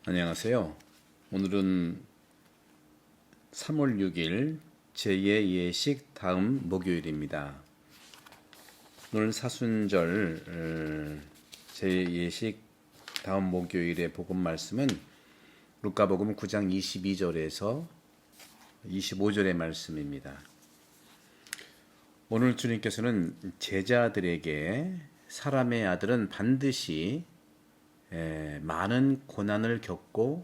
안녕하세요. 오늘은 3월 6일 제2의 예식 다음 목요일입니다. 오늘 사순절 제2의 예식 다음 목요일의 복음 말씀은 루카복음 9장 22절에서 25절의 말씀입니다. 오늘 주님께서는 제자들에게 사람의 아들은 반드시 많은 고난을 겪고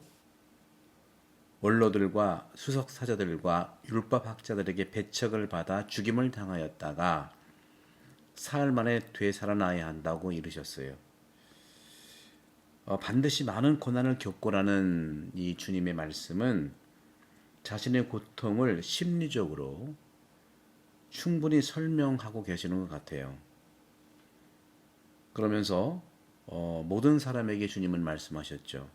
원로들과 수석사자들과 율법학자들에게 배척을 받아 죽임을 당하였다가 사흘 만에 되살아나야 한다고 이르셨어요. 반드시 많은 고난을 겪고라는 이 주님의 말씀은 자신의 고통을 심리적으로 충분히 설명하고 계시는 것 같아요. 그러면서 모든 사람에게 주님은 말씀하셨죠.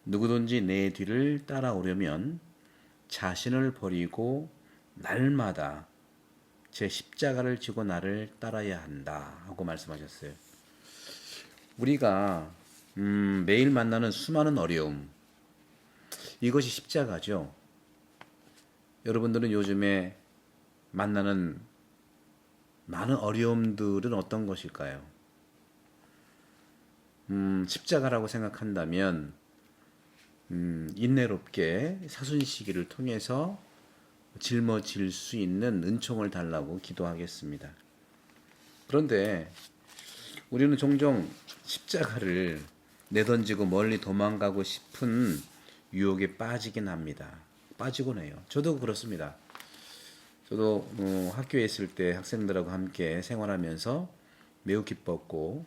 누구든지 내 뒤를 따라오려면 자신을 버리고 날마다 제 십자가를 지고 나를 따라야 한다 하고 말씀하셨어요. 우리가 매일 만나는 수많은 어려움, 이것이 십자가죠. 여러분들은 요즘에 만나는 많은 어려움들은 어떤 것일까요? 십자가라고 생각한다면 인내롭게 사순시기를 통해서 짊어질 수 있는 은총을 달라고 기도하겠습니다. 그런데 우리는 종종 십자가를 내던지고 멀리 도망가고 싶은 유혹에 빠지긴 합니다. 빠지곤 해요. 저도 그렇습니다. 저도 학교에 있을 때 학생들하고 함께 생활하면서 매우 기뻤고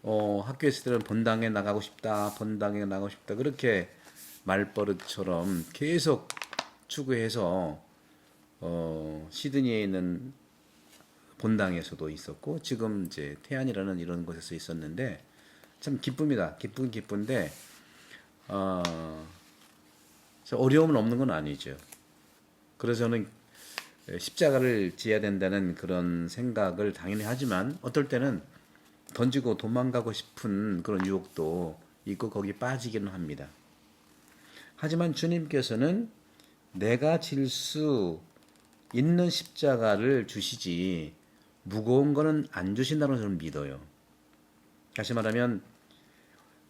학교에 있을 때는 본당에 나가고 싶다, 본당에 나가고 싶다 그렇게 말버릇처럼 계속 추구해서 시드니에 있는 본당에서도 있었고 지금 이제 태안이라는 이런 곳에서 있었는데 참 기쁩니다. 기쁜데 어려움은 없는 건 아니죠. 그래서 저는 십자가를 지어야 된다는 그런 생각을 당연히 하지만 어떨 때는 던지고 도망가고 싶은 그런 유혹도 있고 거기 빠지기는 합니다. 하지만 주님께서는 내가 질 수 있는 십자가를 주시지 무거운 거는 안 주신다는 저는 믿어요. 다시 말하면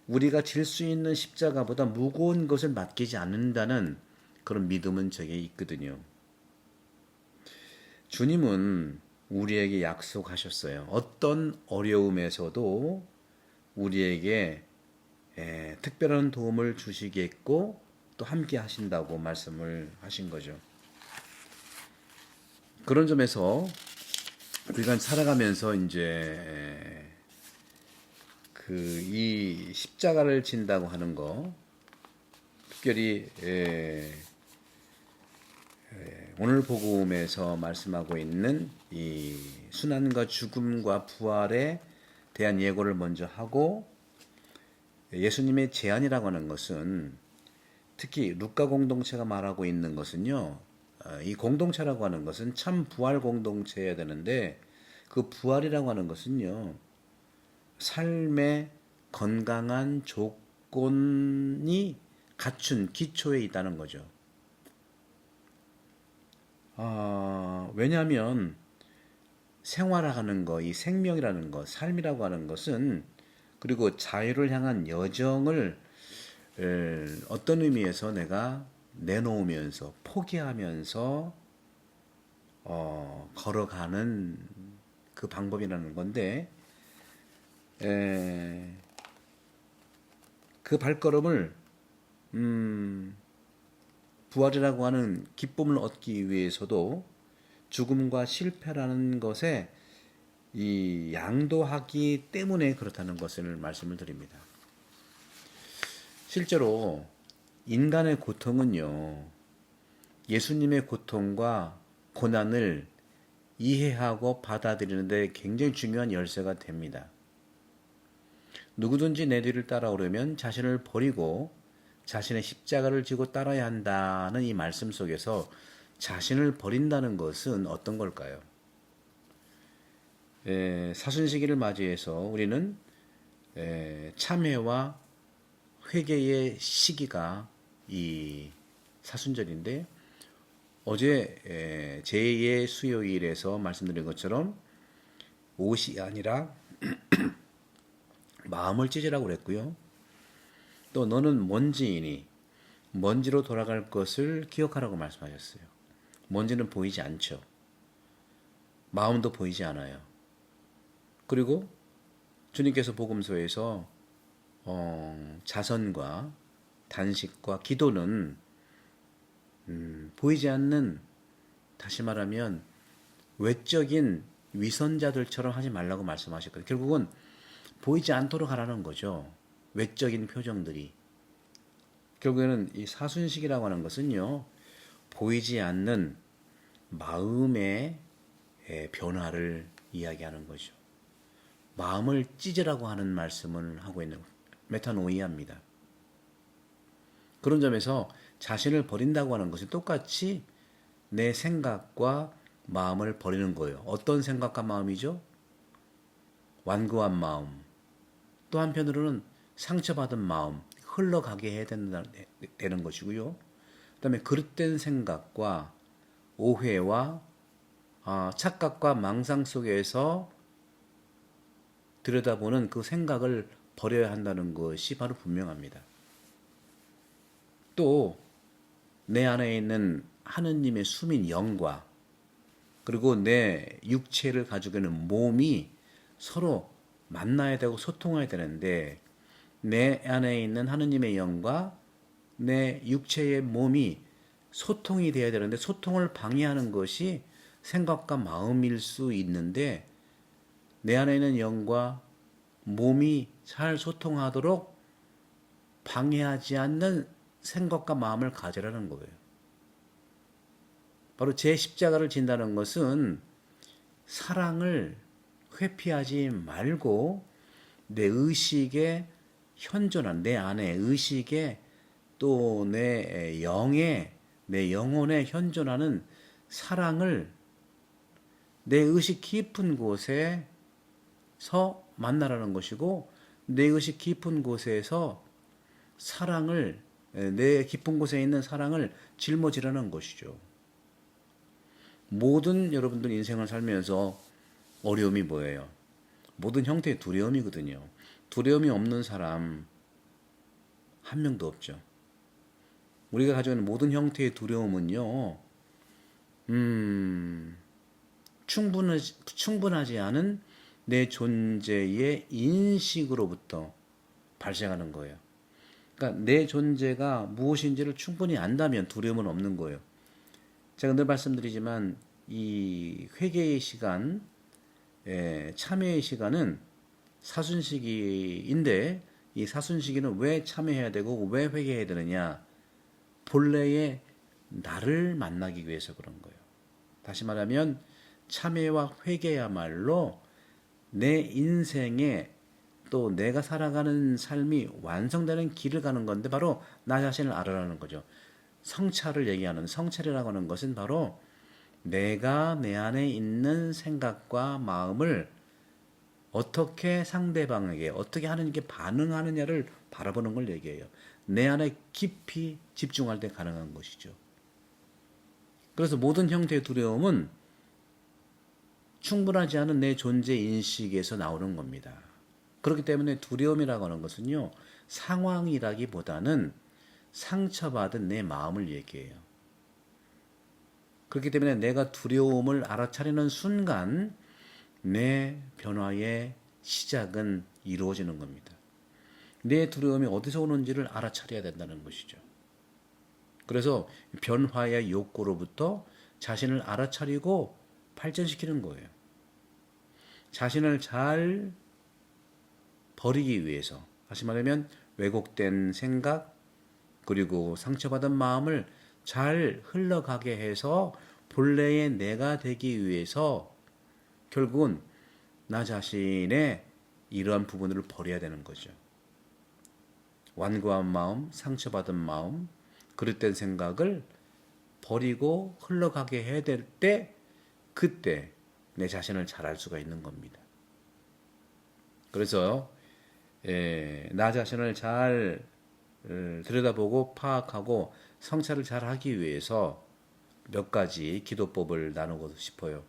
우리가 질 수 있는 십자가보다 무거운 것을 맡기지 않는다는 그런 믿음은 저에게 있거든요. 주님은 우리에게 약속하셨어요. 어떤 어려움에서도 우리에게 특별한 도움을 주시겠고 또 함께 하신다고 말씀을 하신 거죠. 그런 점에서 우리가 살아가면서 이제 이 십자가를 진다고 하는 거, 특별히 오늘 복음에서 말씀하고 있는 이 순환과 죽음과 부활에 대한 예고를 먼저 하고 예수님의 제안이라고 하는 것은 특히 루카 공동체가 말하고 있는 것은요. 이 공동체라고 하는 것은 참 부활 공동체여야 되는데 그 부활이라고 하는 것은요. 삶의 건강한 조건이 갖춘 기초에 있다는 거죠. 왜냐하면 생활하는 거, 이 생명이라는 것, 삶이라고 하는 것은 그리고 자유를 향한 여정을 어떤 의미에서 내가 내놓으면서 포기하면서 걸어가는 그 방법이라는 건데 그 발걸음을 부활이라고 하는 기쁨을 얻기 위해서도 죽음과 실패라는 것에 이 양도하기 때문에 그렇다는 것을 말씀을 드립니다. 실제로 인간의 고통은요, 예수님의 고통과 고난을 이해하고 받아들이는데 굉장히 중요한 열쇠가 됩니다. 누구든지 내 뒤를 따라오려면 자신을 버리고 자신의 십자가를 지고 따라야 한다는 이 말씀 속에서 자신을 버린다는 것은 어떤 걸까요? 사순시기를 맞이해서 우리는 참회와 회개의 시기가 이 사순절인데, 어제 제2의 수요일에서 말씀드린 것처럼 옷이 아니라 마음을 찢으라고 그랬고요. 또 너는 먼지이니 먼지로 돌아갈 것을 기억하라고 말씀하셨어요. 먼지는 보이지 않죠. 마음도 보이지 않아요. 그리고 주님께서 복음서에서 자선과 단식과 기도는 보이지 않는, 다시 말하면 외적인 위선자들처럼 하지 말라고 말씀하셨거든요. 결국은 보이지 않도록 하라는 거죠. 외적인 표정들이. 결국에는 이 사순식이라고 하는 것은요, 보이지 않는 마음의 변화를 이야기하는 거죠. 마음을 찢으라고 하는 말씀을 하고 있는 메타노이아입니다. 그런 점에서 자신을 버린다고 하는 것이 똑같이 내 생각과 마음을 버리는 거예요. 어떤 생각과 마음이죠? 완고한 마음. 또 한편으로는 상처받은 마음, 흘러가게 해야 되는 것이고요. 그 다음에 그릇된 생각과 오해와 착각과 망상 속에서 들여다보는 그 생각을 버려야 한다는 것이 바로 분명합니다. 또 내 안에 있는 하느님의 숨인 영과 그리고 내 육체를 가지고 있는 몸이 서로 만나야 되고 소통해야 되는데, 내 안에 있는 하느님의 영과 내 육체의 몸이 소통이 돼야 되는데 소통을 방해하는 것이 생각과 마음일 수 있는데, 내 안에 있는 영과 몸이 잘 소통하도록 방해하지 않는 생각과 마음을 가지라는 거예요. 바로 제 십자가를 진다는 것은 사랑을 회피하지 말고 내 의식에 현존한, 내 안에 의식에 또 내 영에, 내 영혼에 현존하는 사랑을 내 의식 깊은 곳에서 만나라는 것이고, 내 의식 깊은 곳에서 사랑을, 내 깊은 곳에 있는 사랑을 짊어지라는 것이죠. 모든 여러분들 인생을 살면서 어려움이 뭐예요? 모든 형태의 두려움이거든요. 두려움이 없는 사람 한 명도 없죠. 우리가 가지고 있는 모든 형태의 두려움은요, 충분하지 않은 내 존재의 인식으로부터 발생하는 거예요. 그러니까 내 존재가 무엇인지를 충분히 안다면 두려움은 없는 거예요. 제가 늘 말씀드리지만 이 회개의 시간, 참회의 시간은 사순시기인데, 이 사순시기는 왜 참회해야 되고 왜 회개해야 되느냐? 본래의 나를 만나기 위해서 그런 거예요. 다시 말하면 참회와 회개야말로 내 인생에 또 내가 살아가는 삶이 완성되는 길을 가는 건데, 바로 나 자신을 알아라는 거죠. 성찰을 얘기하는, 성찰이라고 하는 것은 바로 내가 내 안에 있는 생각과 마음을 어떻게 상대방에게, 어떻게 하느님께 반응하느냐를 바라보는 걸 얘기해요. 내 안에 깊이 집중할 때 가능한 것이죠. 그래서 모든 형태의 두려움은 충분하지 않은 내 존재 인식에서 나오는 겁니다. 그렇기 때문에 두려움이라고 하는 것은요, 상황이라기보다는 상처받은 내 마음을 얘기해요. 그렇기 때문에 내가 두려움을 알아차리는 순간 내 변화의 시작은 이루어지는 겁니다. 내 두려움이 어디서 오는지를 알아차려야 된다는 것이죠. 그래서 변화의 욕구로부터 자신을 알아차리고 발전시키는 거예요. 자신을 잘 버리기 위해서, 다시 말하면 왜곡된 생각 그리고 상처받은 마음을 잘 흘러가게 해서 본래의 내가 되기 위해서 결국은 나 자신의 이러한 부분을 버려야 되는 거죠. 완고한 마음, 상처받은 마음, 그릇된 생각을 버리고 흘러가게 해야 될 때, 그때 내 자신을 잘 알 수가 있는 겁니다. 그래서 나 자신을 잘 들여다보고 파악하고 성찰을 잘 하기 위해서 몇 가지 기도법을 나누고 싶어요.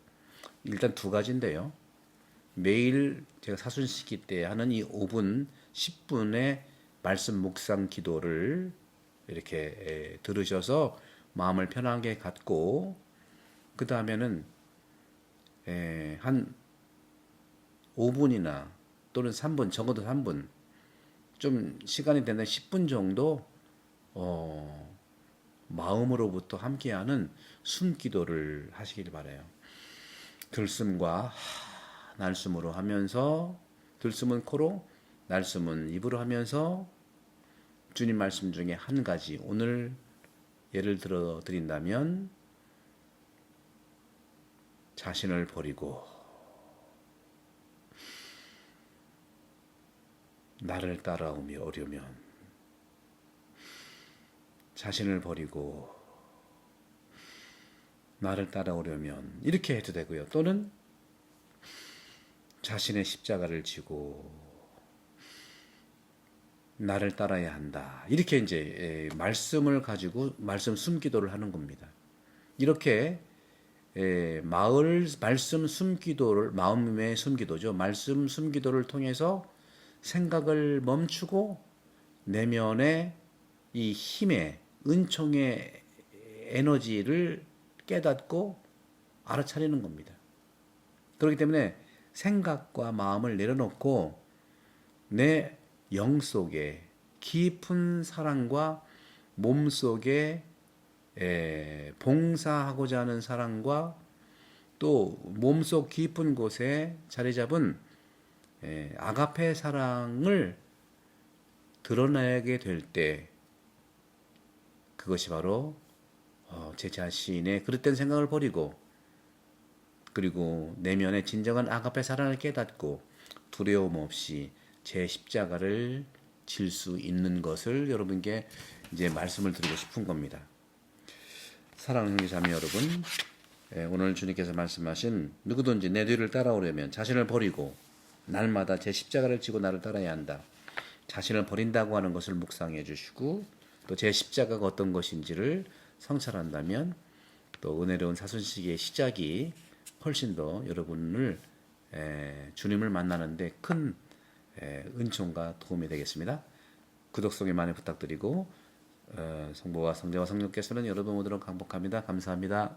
일단 두 가지인데요. 매일 제가 사순시기 때 하는 이 5분, 10분의 말씀 묵상 기도를 이렇게 들으셔서 마음을 편하게 갖고 그 다음에는 한 5분이나 또는 3분, 적어도 3분, 좀 시간이 되는 10분 정도 마음으로부터 함께하는 숨기도를 하시길 바라요. 들숨과 날숨으로 하면서 들숨은 코로, 날숨은 입으로 하면서 주님 말씀 중에 한 가지 오늘 예를 들어 드린다면 자신을 버리고 나를 따라오려면 자신을 버리고 나를 따라오려면 이렇게 해도 되고요. 또는 자신의 십자가를 지고 나를 따라야 한다. 이렇게 이제 말씀을 가지고 말씀 숨기도를 하는 겁니다. 이렇게 말씀 숨기도를 마음의 숨기도죠. 말씀 숨기도를 통해서 생각을 멈추고 내면의 이 힘의 은총의 에너지를 깨닫고 알아차리는 겁니다. 그렇기 때문에 생각과 마음을 내려놓고 내 영 속에 깊은 사랑과 몸 속에 봉사하고자 하는 사랑과 또 몸속 깊은 곳에 자리 잡은 아가페 사랑을 드러내게 될 때 그것이 바로 제 자신의 그릇된 생각을 버리고 그리고 내면의 진정한 아가페 사랑을 깨닫고 두려움 없이 제 십자가를 질 수 있는 것을 여러분께 이제 말씀을 드리고 싶은 겁니다. 사랑하는 형제자매 여러분, 오늘 주님께서 말씀하신 누구든지 내 뒤를 따라오려면 자신을 버리고 날마다 제 십자가를 지고 나를 따라야 한다. 자신을 버린다고 하는 것을 묵상해 주시고 또 제 십자가가 어떤 것인지를 성찰한다면 또 은혜로운 사순시기의 시작이 훨씬 더 여러분을 주님을 만나는데 큰 은총과 도움이 되겠습니다. 구독 성에 많이 부탁드리고 성부와 성자와 성령께서는 여러분 모두를 강복합니다. 감사합니다.